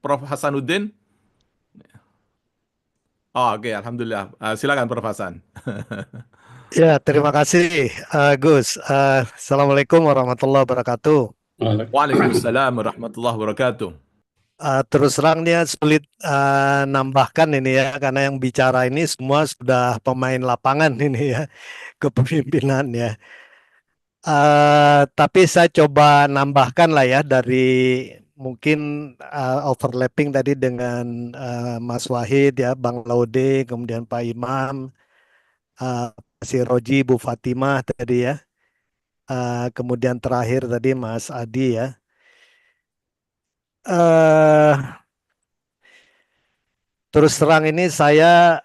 Prof. Hasanuddin? Oh, oke, Alhamdulillah. Silakan Prof. Hasan. Ya, terima kasih, Gus. Assalamualaikum warahmatullahi wabarakatuh. Waalaikumsalam warahmatullahi wabarakatuh. Terus terang dia sulit nambahkan ini ya, karena yang bicara ini semua sudah pemain lapangan ini ya, kepemimpinan ya. Tapi saya coba nambahkan lah ya dari mungkin overlapping tadi dengan Mas Wahid ya, Bang Laude, kemudian Pak Imam, uh, si Roji, Bu Fatimah tadi ya. Kemudian terakhir tadi Mas Adi ya. eh Terus terang ini saya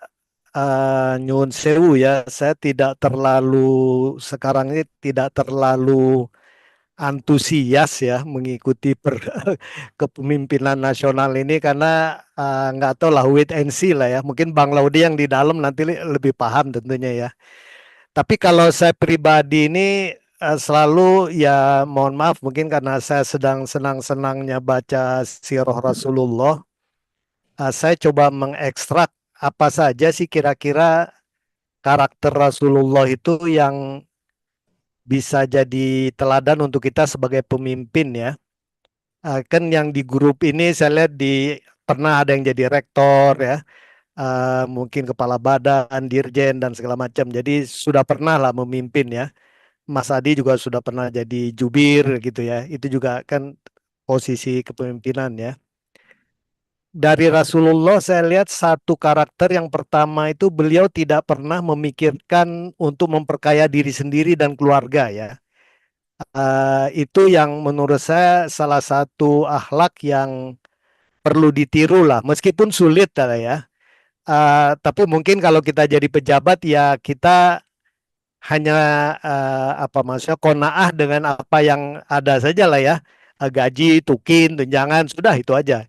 nyun sewu ya, saya tidak terlalu sekarang ini tidak terlalu antusias ya mengikuti kepemimpinan nasional ini karena nggak tahu lah wait and see lah ya. Mungkin Bang Laudi yang di dalam nanti lebih paham tentunya ya. Tapi kalau saya pribadi ini selalu ya mohon maaf mungkin karena saya sedang senang-senangnya baca sirah Rasulullah. Saya coba mengekstrak apa saja sih kira-kira karakter Rasulullah itu yang bisa jadi teladan untuk kita sebagai pemimpin ya. Kan yang di grup ini saya lihat pernah ada yang jadi rektor ya, mungkin kepala badan, dirjen dan segala macam. Jadi sudah pernah lah memimpin ya. Mas Adi juga sudah pernah jadi jubir gitu ya. Itu juga kan posisi kepemimpinan ya. Dari Rasulullah saya lihat satu karakter yang pertama itu beliau tidak pernah memikirkan untuk memperkaya diri sendiri dan keluarga ya. Itu yang menurut saya salah satu akhlak yang perlu ditiru lah, meskipun sulit lah ya. Tapi mungkin kalau kita jadi pejabat ya kita hanya apa maksudnya konaah dengan apa yang ada saja lah ya. Gaji, tukin, tunjangan, sudah itu aja.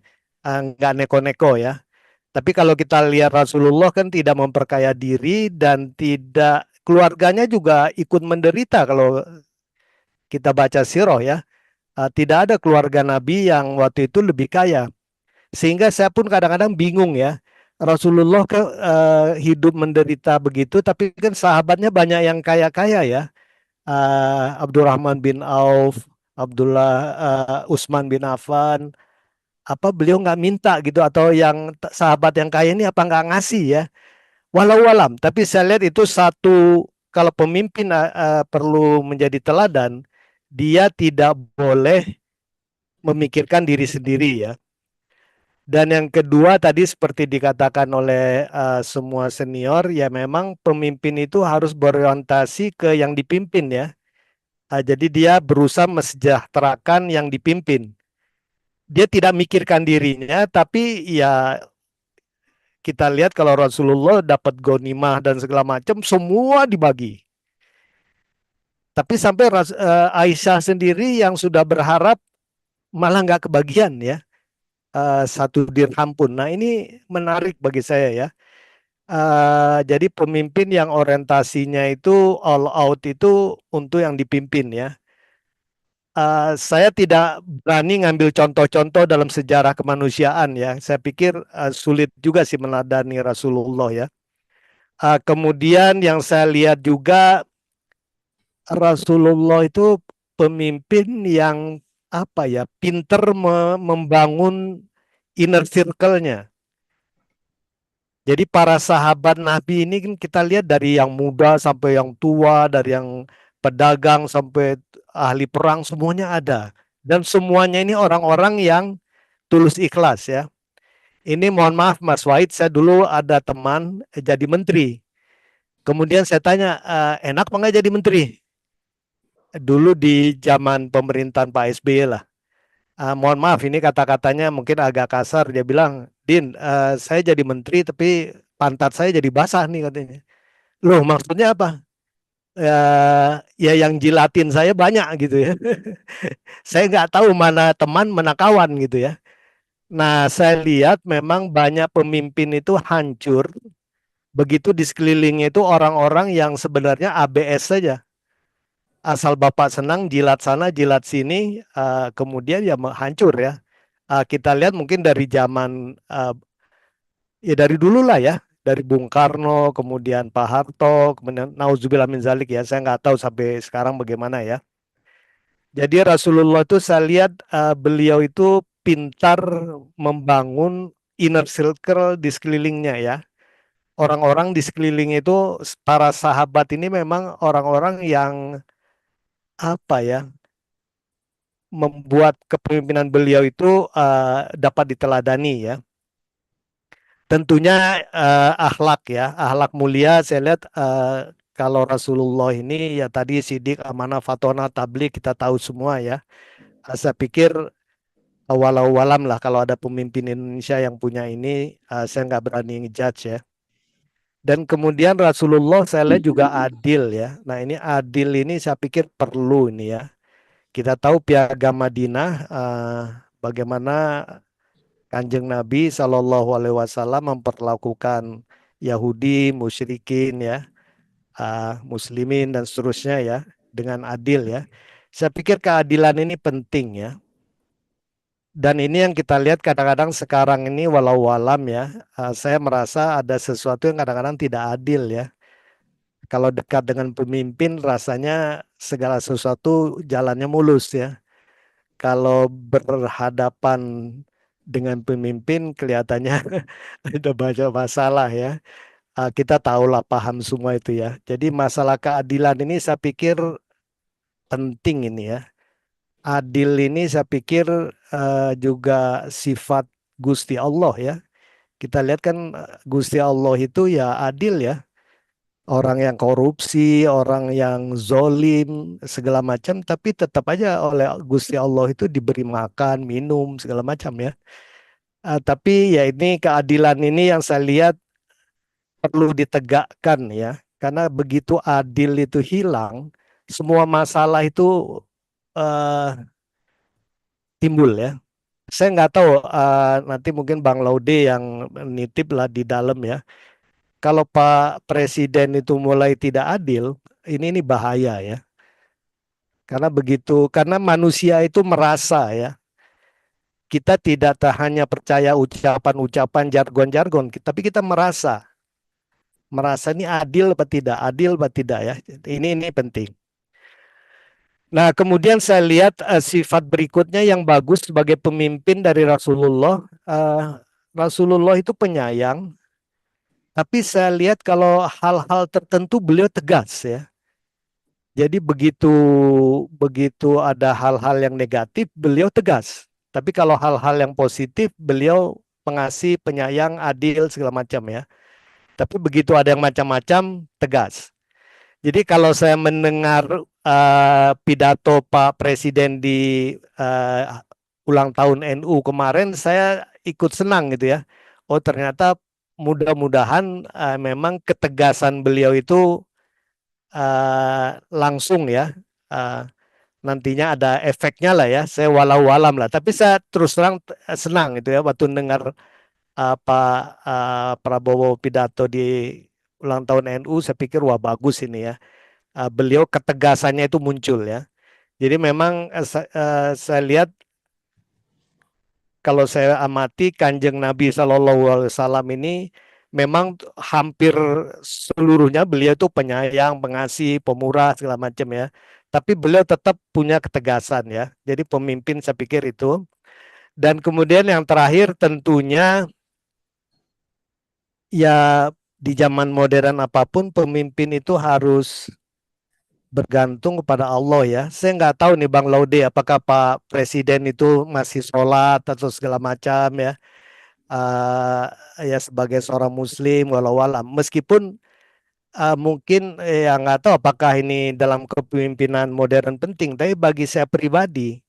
Nggak neko-neko ya. Tapi kalau kita lihat Rasulullah kan tidak memperkaya diri dan tidak keluarganya juga ikut menderita kalau kita baca sirah ya. Tidak ada keluarga Nabi yang waktu itu lebih kaya. Sehingga saya pun kadang-kadang bingung ya. Rasulullah hidup menderita begitu, tapi kan sahabatnya banyak yang kaya-kaya ya. Abdurrahman bin Auf, Abdullah Utsman bin Affan, apa beliau nggak minta gitu atau yang sahabat yang kaya ini apa nggak ngasih ya? Walau alam, tapi saya lihat itu satu kalau pemimpin perlu menjadi teladan, dia tidak boleh memikirkan diri sendiri ya. Dan yang kedua tadi seperti dikatakan oleh semua senior, ya memang pemimpin itu harus berorientasi ke yang dipimpin ya. Jadi dia berusaha mesejahterakan yang dipimpin. Dia tidak mikirkan dirinya, tapi ya kita lihat kalau Rasulullah dapat ghanimah dan segala macam, semua dibagi. Tapi sampai Aisyah sendiri yang sudah berharap malah nggak kebagian ya, satu dirham pun. Nah ini menarik bagi saya ya. Jadi pemimpin yang orientasinya itu all out itu untuk yang dipimpin ya. Saya tidak berani ngambil contoh-contoh dalam sejarah kemanusiaan ya. Saya pikir sulit juga sih meneladani Rasulullah ya. Kemudian yang saya lihat juga Rasulullah itu pemimpin yang apa ya, pinter membangun inner circle-nya. Jadi para sahabat Nabi ini kan kita lihat dari yang muda sampai yang tua, dari yang pedagang sampai ahli perang semuanya ada. Dan semuanya ini orang-orang yang tulus ikhlas ya. Ini mohon maaf Mas Wahid, saya dulu ada teman jadi menteri. Kemudian saya tanya, enak apa nggak jadi menteri? Dulu di zaman pemerintahan Pak SBY lah. Mohon maaf ini kata-katanya mungkin agak kasar. Dia bilang, Din, saya jadi menteri tapi pantat saya jadi basah nih katanya. Loh maksudnya apa? Ya, ya yang jilatin saya banyak gitu ya. Saya nggak tahu mana teman, mana kawan gitu ya. Nah, saya lihat memang banyak pemimpin itu hancur begitu di sekelilingnya itu orang-orang yang sebenarnya ABS saja. Asal Bapak senang jilat sana, jilat sini, kemudian ya hancur ya. Kita lihat mungkin dari zaman ya dari dulu lah ya, dari Bung Karno, kemudian Pak Harto, kemudian nauzubillah min zalik ya, saya nggak tahu sampai sekarang bagaimana ya. Jadi Rasulullah itu saya lihat beliau itu pintar membangun inner circle di sekelilingnya ya. Orang-orang di sekeliling itu, para sahabat ini memang orang-orang yang apa ya, membuat kepemimpinan beliau itu dapat diteladani ya. Tentunya akhlak ya, akhlak mulia saya lihat kalau Rasulullah ini ya tadi sidik, amanah, fatona, tabligh kita tahu semua ya. Saya pikir walau walam lah kalau ada pemimpin Indonesia yang punya ini, saya nggak berani ngejudge ya. Dan kemudian Rasulullah saya lihat juga adil ya. Nah ini adil ini saya pikir perlu ini ya. Kita tahu Piagam Madinah bagaimana Kanjeng Nabi Shallallahu Alaihi Wasallam memperlakukan Yahudi, musyrikin ya, muslimin dan seterusnya ya dengan adil ya. Saya pikir keadilan ini penting ya. Dan ini yang kita lihat kadang-kadang sekarang ini walau alam ya, saya merasa ada sesuatu yang kadang-kadang tidak adil ya. Kalau dekat dengan pemimpin rasanya segala sesuatu jalannya mulus ya. Kalau berhadapan dengan pemimpin kelihatannya ada banyak masalah ya. Kita tahulah, paham semua itu ya. Jadi masalah keadilan ini saya pikir penting ini ya. Adil ini saya pikir juga sifat Gusti Allah ya. Kita lihat kan Gusti Allah itu ya adil ya. Orang yang korupsi, orang yang zolim, segala macam, tapi tetap aja oleh Gusti Allah itu diberi makan, minum, segala macam ya. Tapi ya ini keadilan ini yang saya lihat perlu ditegakkan ya. Karena begitu adil itu hilang, semua masalah itu eh, timbul ya. Saya nggak tahu, nanti mungkin Bang Laude yang nitip lah di dalam ya. Kalau Pak Presiden itu mulai tidak adil, ini bahaya ya. Karena begitu, karena manusia itu merasa ya, kita tidak hanya percaya ucapan-ucapan, jargon-jargon, tapi kita merasa ini adil apa tidak ya. Ini penting. Nah, kemudian saya lihat sifat berikutnya yang bagus sebagai pemimpin dari Rasulullah. Rasulullah itu penyayang, tapi saya lihat kalau hal-hal tertentu beliau tegas ya. Jadi begitu begitu ada hal-hal yang negatif, beliau tegas. Tapi kalau hal-hal yang positif, beliau pengasih, penyayang, adil segala macam ya. Tapi begitu ada yang macam-macam, tegas. Jadi kalau saya mendengar pidato Pak Presiden di ulang tahun NU kemarin, saya ikut senang gitu ya. Oh ternyata mudah-mudahan memang ketegasan beliau itu langsung ya. Nantinya ada efeknya lah ya. Saya walau alam lah. Tapi saya terus terang senang gitu ya waktu dengar Pak Prabowo pidato di ulang tahun NU. Saya pikir wah bagus ini ya. Beliau ketegasannya itu muncul ya. Jadi memang saya lihat kalau saya amati Kanjeng Nabi Shallallahu Alaihi Wasallam ini memang hampir seluruhnya beliau itu penyayang, pengasih, pemurah segala macam ya. Tapi beliau tetap punya ketegasan ya. Jadi pemimpin saya pikir itu. Dan kemudian yang terakhir tentunya ya di zaman modern apapun pemimpin itu harus bergantung kepada Allah ya. Saya nggak tahu nih Bang Laude, apakah Pak Presiden itu masih sholat atau segala macam ya. Ya sebagai seorang Muslim walau alam. Meskipun mungkin ya nggak tahu apakah ini dalam kepemimpinan modern penting. Tapi bagi saya pribadi,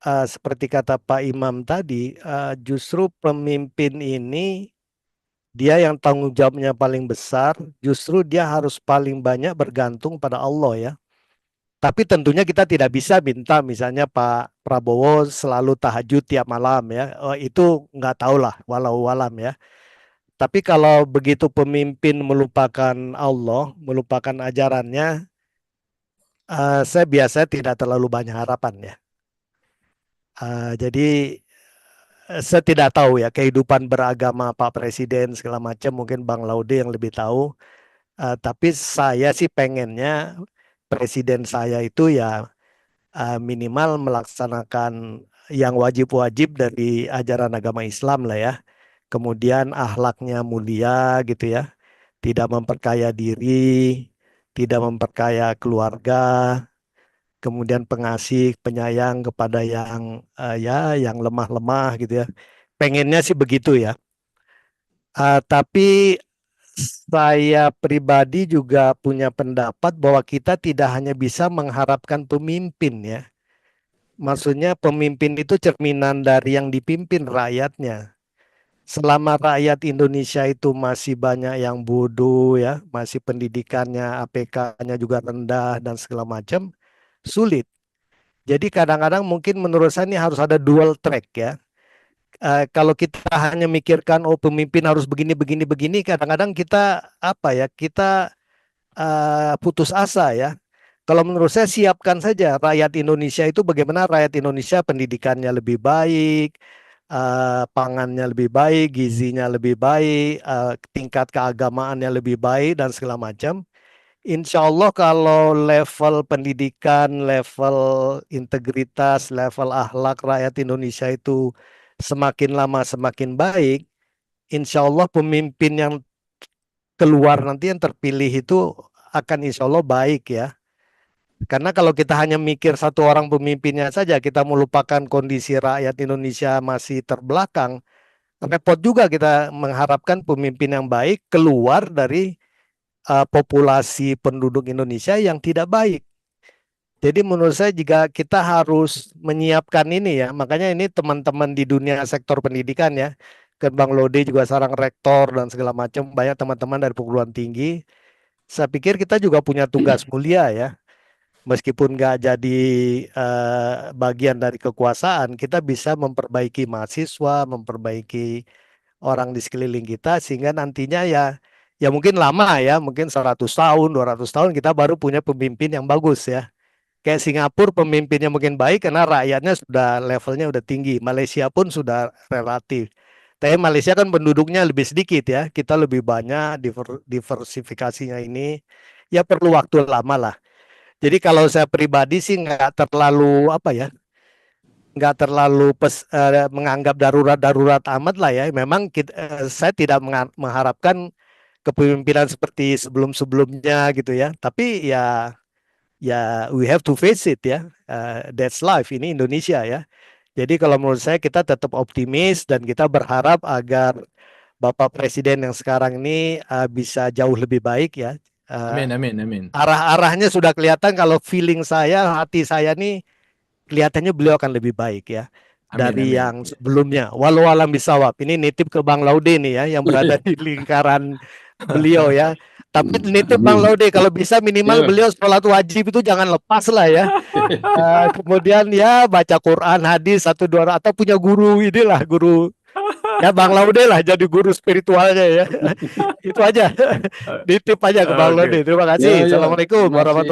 seperti kata Pak Imam tadi, justru pemimpin ini dia yang tanggung jawabnya paling besar. Justru dia harus paling banyak bergantung pada Allah ya. Tapi tentunya kita tidak bisa minta misalnya Pak Prabowo selalu tahajud tiap malam ya. Itu nggak tahu lah walau alam ya. Tapi kalau begitu pemimpin melupakan Allah, melupakan ajarannya, saya biasa tidak terlalu banyak harapan ya. Jadi saya tidak tahu ya kehidupan beragama Pak Presiden segala macam, mungkin Bang Laude yang lebih tahu. Tapi saya sih pengennya presiden saya itu ya minimal melaksanakan yang wajib-wajib dari ajaran agama Islam lah ya. Kemudian akhlaknya mulia gitu ya, tidak memperkaya diri, tidak memperkaya keluarga, kemudian pengasih, penyayang kepada yang ya yang lemah-lemah gitu ya. Pengennya sih begitu ya. Tapi saya pribadi juga punya pendapat bahwa kita tidak hanya bisa mengharapkan pemimpin ya. Maksudnya pemimpin itu cerminan dari yang dipimpin rakyatnya. Selama rakyat Indonesia itu masih banyak yang bodoh ya, masih pendidikannya, APK-nya juga rendah dan segala macam, sulit. Jadi kadang-kadang mungkin menurut saya ini harus ada dual track ya. Kalau kita hanya mikirkan oh pemimpin harus begini begini begini, kadang-kadang kita apa ya, kita putus asa ya. Kalau menurut saya siapkan saja rakyat Indonesia itu, bagaimana rakyat Indonesia pendidikannya lebih baik, pangannya lebih baik, gizinya lebih baik, tingkat keagamaannya lebih baik dan segala macam. Insya Allah kalau level pendidikan, level integritas, level akhlak rakyat Indonesia itu semakin lama semakin baik, insya Allah pemimpin yang keluar nanti yang terpilih itu akan insya Allah baik ya. Karena kalau kita hanya mikir satu orang pemimpinnya saja, kita melupakan kondisi rakyat Indonesia masih terbelakang, repot juga kita mengharapkan pemimpin yang baik keluar dari populasi penduduk Indonesia yang tidak baik. Jadi menurut saya jika kita harus menyiapkan ini ya, makanya ini teman-teman di dunia sektor pendidikan ya, kan Bang Lode juga seorang rektor dan segala macam, banyak teman-teman dari perguruan tinggi. Saya pikir kita juga punya tugas mulia ya, meskipun nggak jadi bagian dari kekuasaan, kita bisa memperbaiki mahasiswa, memperbaiki orang di sekeliling kita, sehingga nantinya ya, ya mungkin lama ya, mungkin 100 tahun, 200 tahun kita baru punya pemimpin yang bagus ya. Kayak Singapura pemimpinnya mungkin baik karena rakyatnya sudah levelnya udah tinggi. Malaysia pun sudah relatif. Tapi Malaysia kan penduduknya lebih sedikit ya. Kita lebih banyak diversifikasinya ini. Ya perlu waktu lama lah. Jadi kalau saya pribadi sih nggak terlalu apa ya, nggak terlalu menganggap darurat-darurat amat lah ya. Memang saya tidak mengharapkan kepemimpinan seperti sebelum-sebelumnya gitu ya. Tapi ya we have to face it ya. That's life, ini Indonesia ya. Jadi kalau menurut saya kita tetap optimis dan kita berharap agar Bapak Presiden yang sekarang ini bisa jauh lebih baik ya. Amin, amin, amin. Arah-arahnya sudah kelihatan, kalau feeling saya, hati saya nih kelihatannya beliau akan lebih baik ya Amin, dari amin. yang sebelumnya. Walau alam bisawab. Ini nitip ke Bang Laude nih ya, yang berada di lingkaran beliau ya. Tapi nitip Bang Laude, kalau bisa minimal beliau sholat wajib itu jangan lepas lah ya. Kemudian ya baca Quran, hadis, satu dua, atau punya guru inilah, guru ya Bang Laude lah jadi guru spiritualnya ya. Itu aja. Nitip aja ke Bang Oke. Laude. Terima Ya, kasih. ya. Assalamualaikum Terima kasih. warahmatullahi